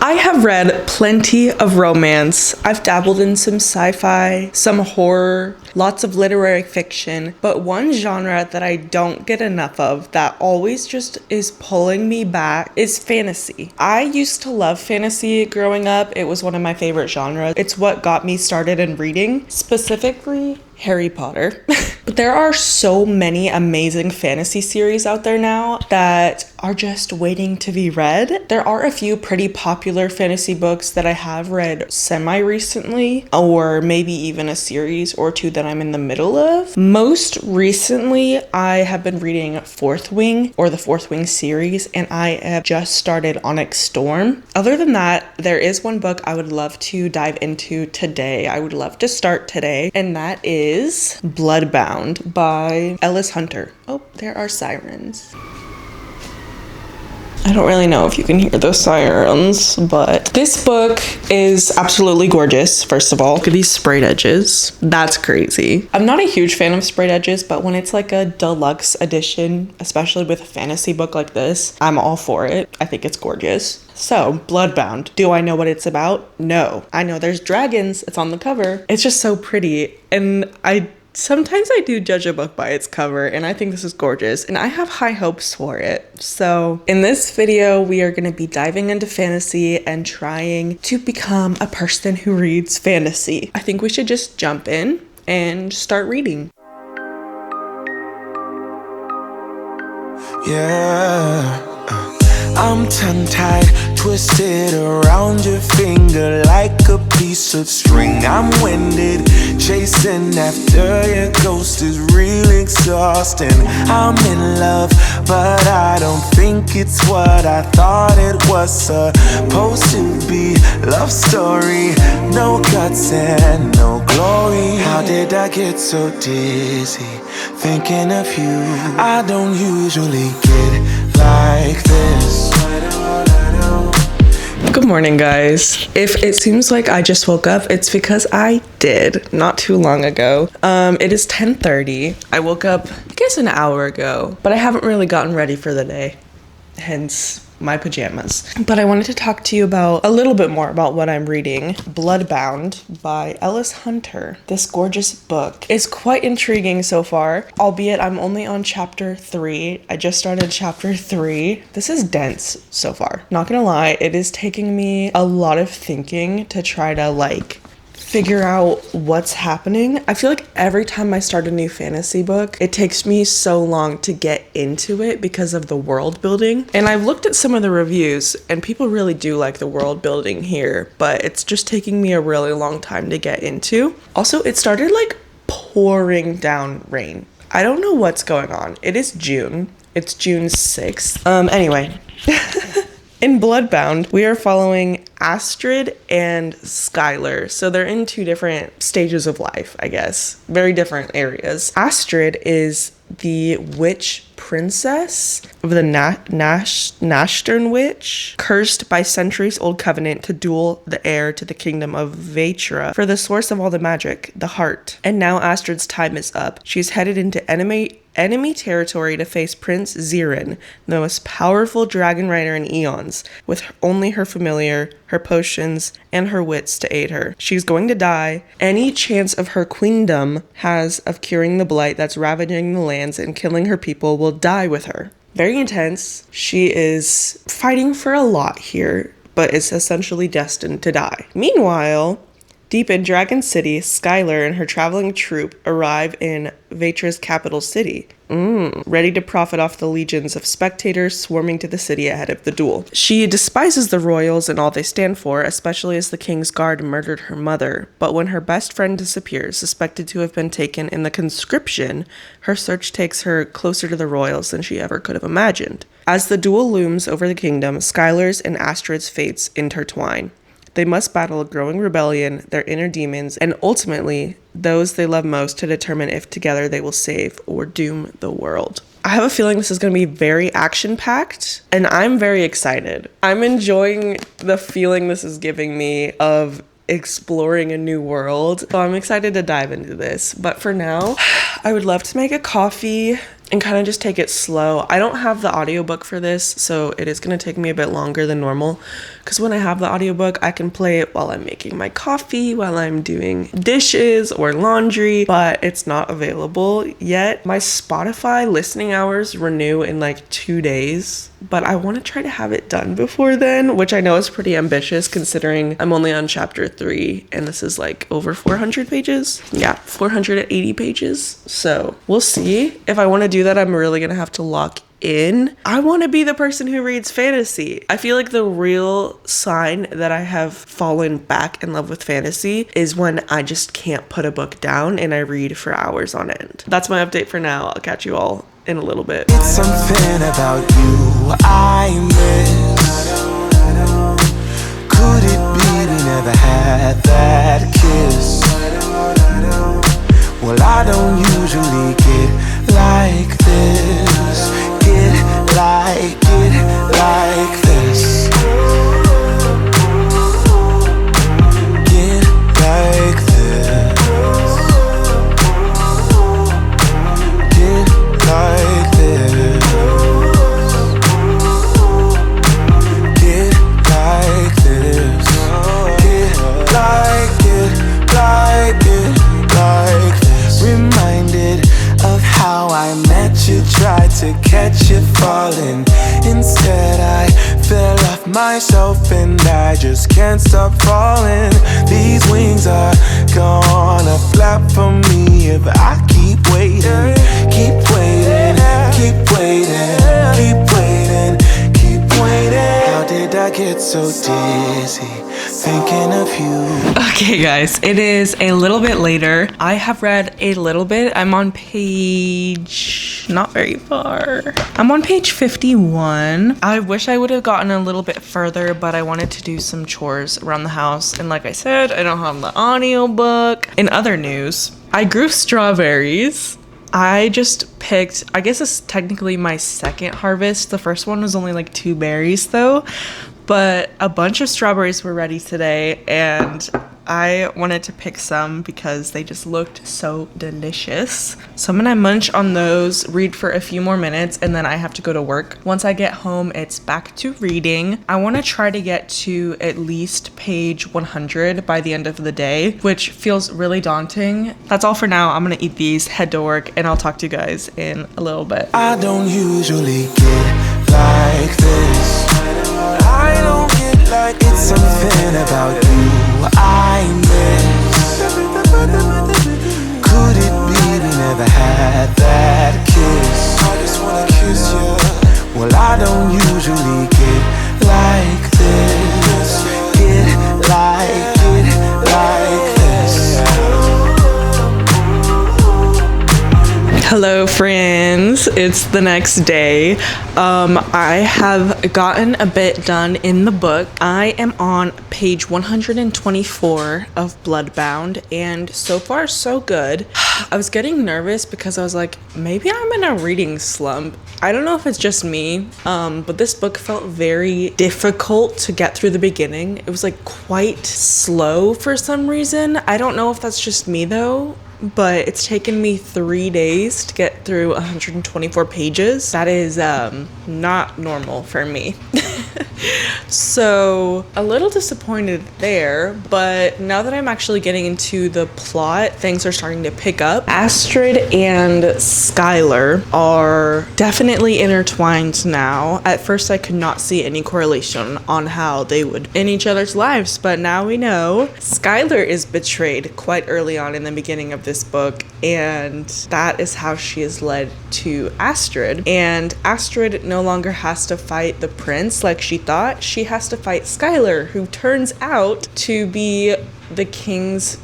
I have read plenty of romance. I've dabbled in some sci-fi, some horror, lots of literary fiction, but one genre that I don't get enough of that always just is pulling me back is fantasy. I used to love fantasy growing up. It was one of my favorite genres. It's what got me started in reading, specifically Harry Potter. But there are so many amazing fantasy series out there now that are just waiting to be read. There are a few pretty popular fantasy books that I have read semi-recently, or maybe even a series or two that I'm in the middle of. Most recently, I have been reading Fourth Wing, or the Fourth Wing series, and I have just started Onyx Storm. Other than that, there is one book I would love to dive into today. I would love to start today, and that is Bloodbound by Ellis Hunter. Oh, there are sirens. I don't really know if you can hear those sirens, but this book is absolutely gorgeous, first of all. Look at these sprayed edges. That's crazy. I'm not a huge fan of sprayed edges, but when it's like a deluxe edition, especially with a fantasy book like this, I'm all for it. I think it's gorgeous. So, Bloodbound. Do I know what it's about? No. I know there's dragons. It's on the cover. It's just so pretty. And sometimes I do judge a book by its cover, and I think this is gorgeous, and I have high hopes for it. So in this video, we are going to be diving into fantasy and trying to become a person who reads fantasy. I think we should just jump in and start reading. Yeah. I'm tongue-tied, twisted around your finger like a piece of string. I'm winded, chasing after your ghost is real exhausting. I'm in love, but I don't think it's what I thought it was supposed to be. Love story, no guts and no glory. How did I get so dizzy, thinking of you? I don't usually get like this. Good morning, guys. If it seems like I just woke up, it's because I did not too long ago. It is 10:30. I woke up, I guess, an hour ago, but I haven't really gotten ready for the day, hence my pajamas. But I wanted to talk to you about a little bit more about what I'm reading. Bloodbound by Ellis Hunter. This gorgeous book is quite intriguing so far, albeit I'm only on chapter 3. I just started chapter 3. This is dense so far. Not gonna lie, it is taking me a lot of thinking to try to figure out what's happening. I feel like every time I start a new fantasy book, it takes me so long to get into it because of the world building. And I've looked at some of the reviews and people really do like the world building here, but it's just taking me a really long time to get into. Also, it started pouring down rain. I don't know what's going on. It is June. It's June 6th. Anyway. In Bloodbound, we are following Astrid and Skylar. So they're in two different stages of life, I guess. Very different areas. Astrid is the witch princess of the Nashtern Witch, cursed by centuries-old covenant to duel the heir to the kingdom of Vaitra for the source of all the magic, the heart. And now Astrid's time is up. She's headed into enemy territory to face Prince Zirin, the most powerful dragon rider in eons, with only her familiar, her potions, and her wits to aid her. She's going to die. Any chance of her queendom has of curing the blight that's ravaging the lands and killing her people will die with her. Very intense. She is fighting for a lot here, but is essentially destined to die. Meanwhile, deep in Dragon City, Skylar and her traveling troupe arrive in Vaitra's capital city, ready to profit off the legions of spectators swarming to the city ahead of the duel. She despises the royals and all they stand for, especially as the king's guard murdered her mother. But when her best friend disappears, suspected to have been taken in the conscription, her search takes her closer to the royals than she ever could have imagined. As the duel looms over the kingdom, Skylar's and Astrid's fates intertwine. They must battle a growing rebellion, their inner demons, and ultimately those they love most to determine if together they will save or doom the world. I have a feeling this is going to be very action-packed, and I'm very excited. I'm enjoying the feeling this is giving me of exploring a new world. So I'm excited to dive into this. But for now, I would love to make a coffee and kind of just take it slow. I don't have the audiobook for this, so it is going to take me a bit longer than normal, because when I have the audiobook, I can play it while I'm making my coffee, while I'm doing dishes or laundry, but it's not available yet. My Spotify listening hours renew in like 2 days, but I want to try to have it done before then, which I know is pretty ambitious considering I'm only on chapter 3 and this is like over 400 pages. Yeah, 480 pages. So we'll see. If I want to do that, I'm really gonna have to lock in. I want to be the person who reads fantasy. I feel like the real sign that I have fallen back in love with fantasy is when I just can't put a book down and I read for hours on end. That's my update for now. I'll catch you all in a little bit. It's something about you I miss. Could it be we never had that kiss? Well, I don't usually get like this. Get like this. Get like this. Get like this. Get like this. Get like this. Reminded of how I met you, tried to catch you falling. Instead I fell off myself and I just can't stop falling. These wings are gonna flap for me if I keep waiting. Keep waiting, keep waiting, keep waiting, keep waiting. How did I get so dizzy thinking of you? Okay guys, it is a little bit later. I have read a little bit. I'm on page, not very far. I'm on page 51. I wish I would have gotten a little bit further, but I wanted to do some chores around the house. And like I said, I don't have the audiobook. In other news, I grew strawberries. I just picked, I guess it's technically my second harvest. The first one was only like 2 berries though. But a bunch of strawberries were ready today and I wanted to pick some because they just looked so delicious. So I'm gonna munch on those, read for a few more minutes, and then I have to go to work. Once I get home, it's back to reading. I wanna try to get to at least page 100 by the end of the day, which feels really daunting. That's all for now. I'm gonna eat these, head to work, and I'll talk to you guys in a little bit. I don't usually get like this. I don't get like it's something about you I miss. Could it be we never had that kiss? I just wanna kiss you. Well, I don't usually get like this. Get like this. Hello friends, it's the next day. I have gotten a bit done in the book. I am on page 124 of Bloodbound and so far so good. I was getting nervous because I was like, maybe I'm in a reading slump. I don't know if it's just me, but this book felt very difficult to get through the beginning. It was like quite slow for some reason. I don't know if that's just me though, but it's taken me 3 days to get through 124 pages. That is not normal for me. So a little disappointed there, but now that I'm actually getting into the plot, things are starting to pick up. Astrid and Skylar are definitely intertwined now. At first I could not see any correlation on how they would in each other's lives, but now we know. Skylar is betrayed quite early on in the beginning of this book, and that is how she is led to Astrid. And Astrid no longer has to fight the prince like she thought. She has to fight Skylar, who turns out to be the king's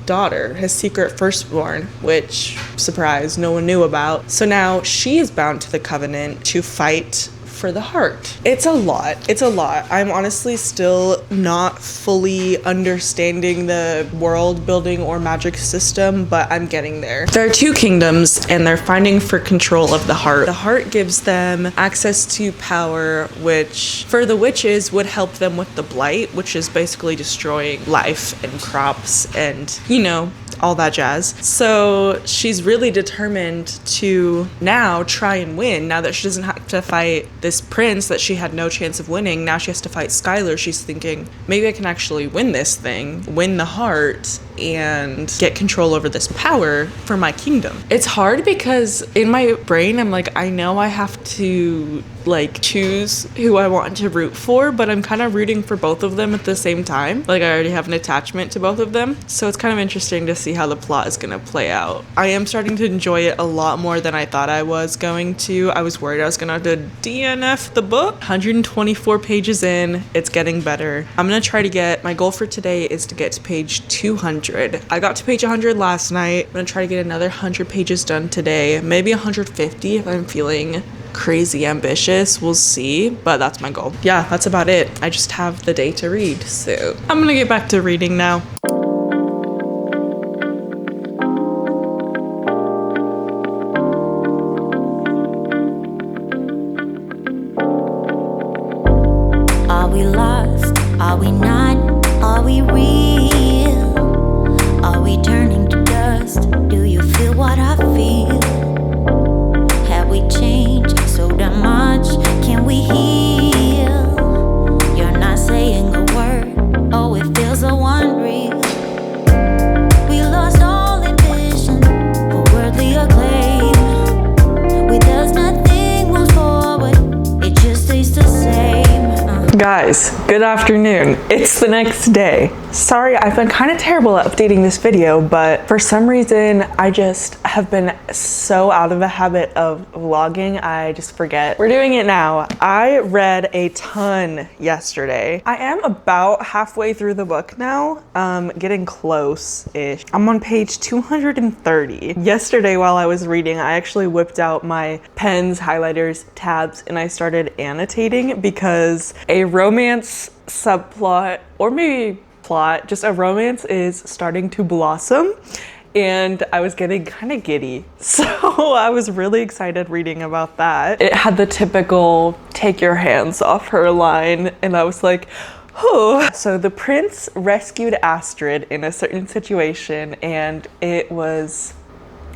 daughter, his secret firstborn, which, surprise, no one knew about. So now she is bound to the covenant to fight for the heart. It's a lot. It's a lot. I'm honestly still not fully understanding the world building or magic system, but I'm getting there. There are 2 kingdoms and they're fighting for control of the heart. The heart gives them access to power, which for the witches would help them with the blight, which is basically destroying life and crops and, you know, all that jazz. So she's really determined to now try and win. Now that she doesn't have to fight this prince that she had no chance of winning, now she has to fight Skylar. She's thinking, maybe I can actually win this thing, win the heart, and get control over this power for my kingdom. It's hard because in my brain, I'm like, I know I have to like choose who I want to root for, but I'm kind of rooting for both of them at the same time. Like I already have an attachment to both of them. So it's kind of interesting to see how the plot is going to play out. I am starting to enjoy it a lot more than I thought I was going to. I was worried I was going to have to DNF the book. 124 pages in, it's getting better. I'm going to try to get, my goal for today is to get to page 200. I got to page 100 last night. I'm gonna try to get another 100 pages done today, maybe 150 if I'm feeling crazy ambitious. We'll see, but that's my goal. Yeah, that's about it. I just have the day to read, so I'm gonna get back to reading now. Are we lost? Are we not? Are we real? Are we turning to dust? Do you feel what I feel? Have we changed so damn much? Can we heal? You're not saying a word. Oh, it feels so unreal. We lost all ambition for worldly acclaim. With us, nothing moves forward. It just stays the same. Guys, good afternoon. It's the next day. Sorry, I've been kind of terrible at updating this video, but for some reason, I just have been so out of the habit of vlogging, I just forget. We're doing it now. I read a ton yesterday. I am about halfway through the book now, getting close-ish. I'm on page 230. Yesterday while I was reading, I actually whipped out my pens, highlighters, tabs, and I started annotating because a romance subplot, or maybe plot, just a romance is starting to blossom, and I was getting kind of giddy. So I was really excited reading about that. It had the typical take your hands off her line, and I was like, oh. So the prince rescued Astrid in a certain situation, and it was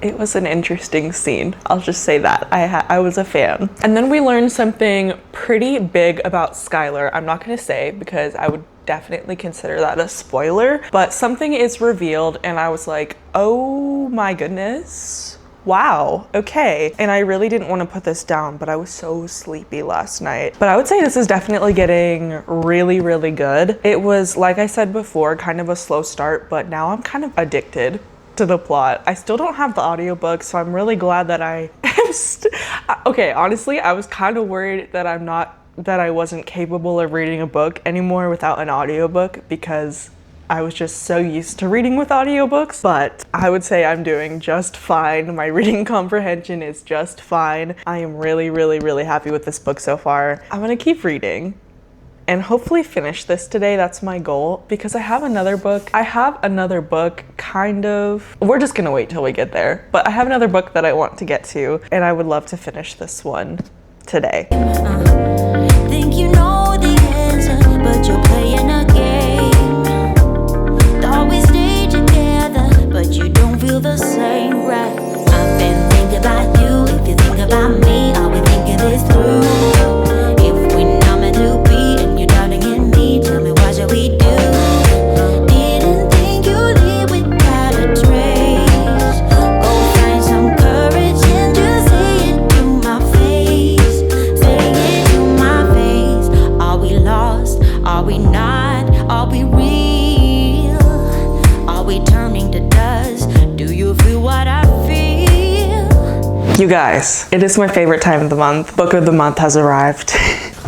an interesting scene. I'll just say that. I was a fan. And then we learned something pretty big about Skylar. I'm not gonna say because I would definitely consider that a spoiler, but something is revealed and I was like, oh my goodness. Wow, okay. And I really didn't want to put this down, but I was so sleepy last night. But I would say this is definitely getting really, really good. It was, like I said before, kind of a slow start, but now I'm kind of addicted to the plot. I still don't have the audiobook, so I'm really glad that I am okay, honestly, I was kind of worried that I wasn't capable of reading a book anymore without an audiobook because I was just so used to reading with audiobooks, but I would say I'm doing just fine. My reading comprehension is just fine. I am really, really, really happy with this book so far. I'm gonna keep reading and hopefully finish this today. That's my goal because I have another book. Kind of, we're just gonna wait till we get there, but I have another book that I want to get to and I would love to finish this one today. Think you know the answer, but you're playing a game. Thought we stayed together, but you don't feel the same, right? I've been thinking about you. If you think about me, are we thinking this through? If we're not meant to be and you're doubting in me, tell me why should we do? Didn't think you'd leave without a trace. Go find some courage and just say it to my face. Say it to my face. Are we lost? Are we not? Are we real? Are we turning to dust? Do you feel what I feel? You guys, it is my favorite time of the month. Book of the month has arrived.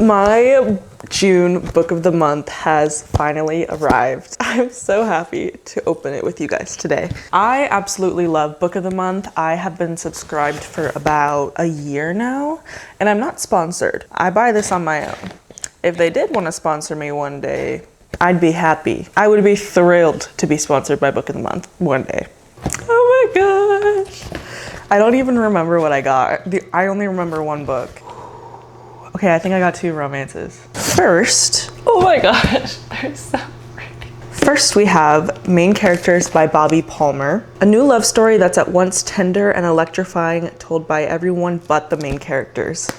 My June book of the month has finally arrived. I'm so happy to open it with you guys today. I absolutely love book of the month. I have been subscribed for about a year now, and I'm not sponsored. I buy this on my own. If they did want to sponsor me one day, I'd be happy. I would be thrilled to be sponsored by book of the month one day. Oh my gosh. I don't even remember what I got. I only remember one book. Okay, I think I got 2 romances. First, oh my gosh, they're so pretty. First, we have Main Characters by Bobby Palmer. A new love story that's at once tender and electrifying, told by everyone but the main characters.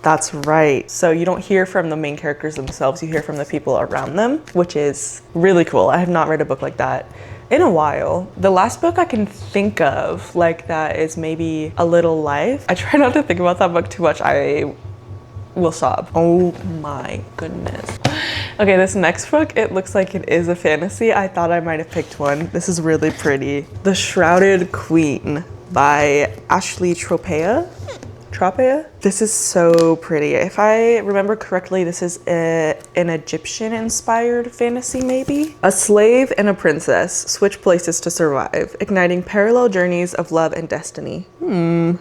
That's right. So you don't hear from the main characters themselves, you hear from the people around them, which is really cool. I have not read a book like that in a while. The last book I can think of like that is maybe A Little Life. I try not to think about that book too much. I will sob. Oh my goodness. Okay, this next book, it looks like it is a fantasy. I thought I might have picked one. This is really pretty. The Shrouded Queen by Ashley Tropea. This is so pretty. If I remember correctly, this is an Egyptian-inspired fantasy, maybe? A slave and a princess switch places to survive, igniting parallel journeys of love and destiny.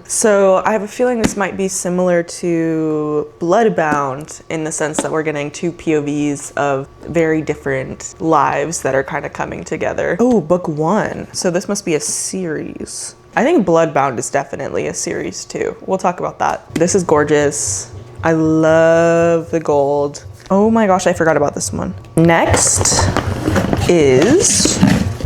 So I have a feeling this might be similar to Bloodbound in the sense that we're getting two POVs of very different lives that are kind of coming together. Oh, book 1. So this must be a series. I think Bloodbound is definitely a series too. We'll talk about that. This is gorgeous. I love the gold. Oh my gosh, I forgot about this one. Next is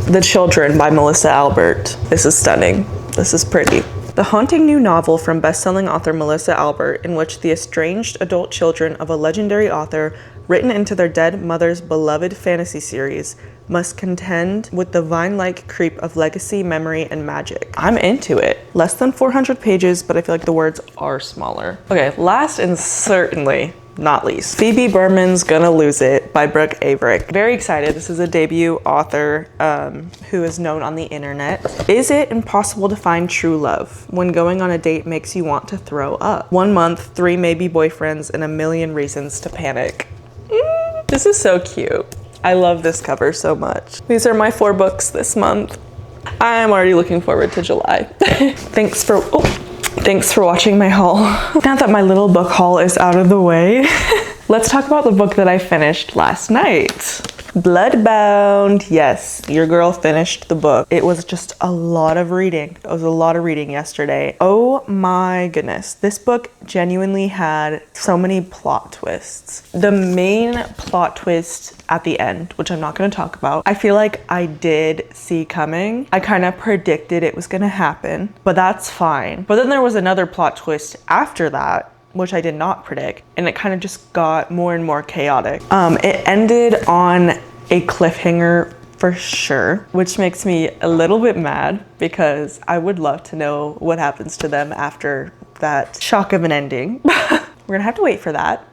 The Children by Melissa Albert. This is stunning. This is pretty. The haunting new novel from best-selling author Melissa Albert, in which the estranged adult children of a legendary author, written into their dead mother's beloved fantasy series, must contend with the vine-like creep of legacy, memory, and magic. I'm into it. Less than 400 pages, but I feel like the words are smaller. Okay, last and certainly not least, Phoebe Berman's Gonna Lose It by Brooke Averick. Very excited. This is a debut author who is known on the internet. Is it impossible to find true love when going on a date makes you want to throw up? 1 month, 3 maybe boyfriends, and a million reasons to panic. This is so cute. I love this cover so much. These are my 4 books this month. I'm already looking forward to July. Thanks for watching my haul. Now that my little book haul is out of the way, let's talk about the book that I finished last night. Bloodbound. Yes, your girl finished the book. It was just a lot of reading. It was a lot of reading yesterday. Oh my goodness. This book genuinely had so many plot twists. The main plot twist at the end, which I'm not going to talk about, I feel like I did see coming. I kind of predicted it was going to happen, but that's fine. But then there was another plot twist after that, which I did not predict, and it kind of just got more and more chaotic. It ended on a cliffhanger for sure, which makes me a little bit mad because I would love to know what happens to them after that shock of an ending. We're gonna have to wait for that.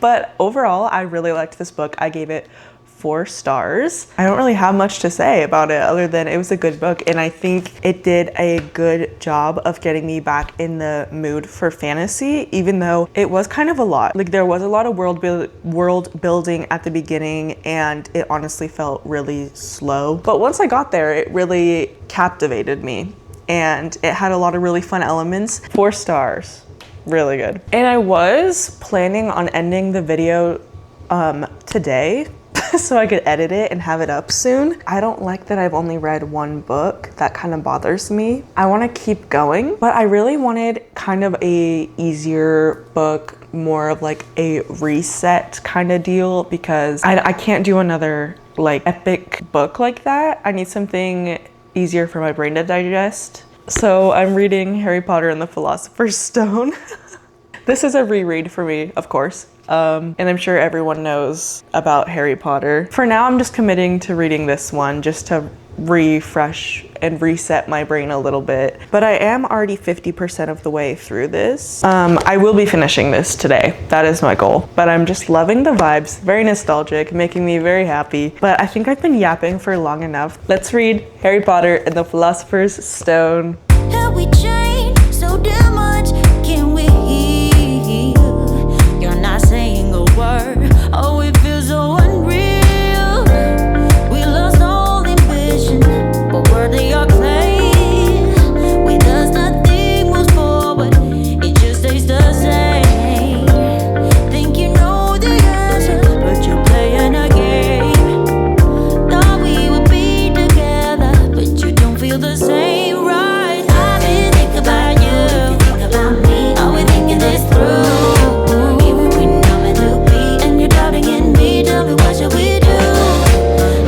But overall, I really liked this book. I gave it 4 stars. I don't really have much to say about it other than it was a good book, and I think it did a good job of getting me back in the mood for fantasy, even though it was kind of a lot. Like, there was a lot of world building at the beginning, and it honestly felt really slow. But once I got there, it really captivated me, and it had a lot of really fun elements. 4 stars. Really good. And I was planning on ending the video today so I could edit it and have it up soon. I don't like that I've only read 1 book. That kind of bothers me. I want to keep going, but I really wanted kind of a easier book, more of like a reset kind of deal, because I can't do another like epic book like that. I need something easier for my brain to digest. So I'm reading Harry Potter and the Philosopher's Stone. This is a reread for me, of course. And I'm sure everyone knows about Harry Potter. For now, I'm just committing to reading this one just to refresh and reset my brain a little bit. But I am already 50% of the way through this. I will be finishing this today. That is my goal. But I'm just loving the vibes. Very nostalgic, making me very happy. But I think I've been yapping for long enough. Let's read Harry Potter and the Philosopher's Stone. Have we changed so damn much? Can we heal? You're not saying a word. Oh, it feels so unreal. We lost all ambition, but worthy are clay. With us, nothing moves forward. It just stays the same. Think you know the answer, but you're playing a game. Thought we would be together, but you don't feel the same, right? I've been thinking about you.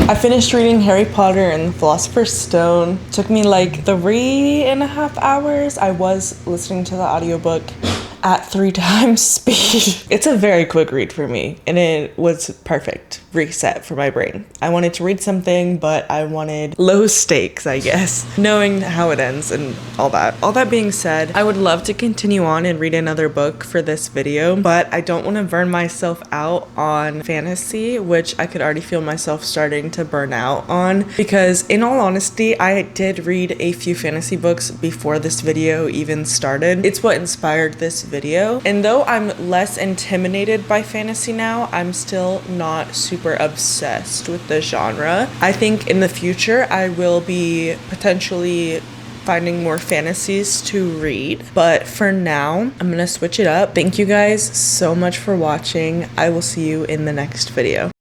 I finished reading Harry Potter and the Philosopher's Stone. Took me like 3.5 hours. I was listening to the audiobook at 3 times speed. It's a very quick read for me, and it was perfect reset for my brain. I wanted to read something, but I wanted low stakes, I guess, knowing how it ends and all that. All that being said, I would love to continue on and read another book for this video, but I don't want to burn myself out on fantasy, which I could already feel myself starting to burn out on, because in all honesty, I did read a few fantasy books before this video even started. It's what inspired this video, and though I'm less intimidated by fantasy now, I'm still not super obsessed with the genre. I think in the future I will be potentially finding more fantasies to read, but for now I'm gonna switch it up. Thank you guys so much for watching. I will see you in the next video.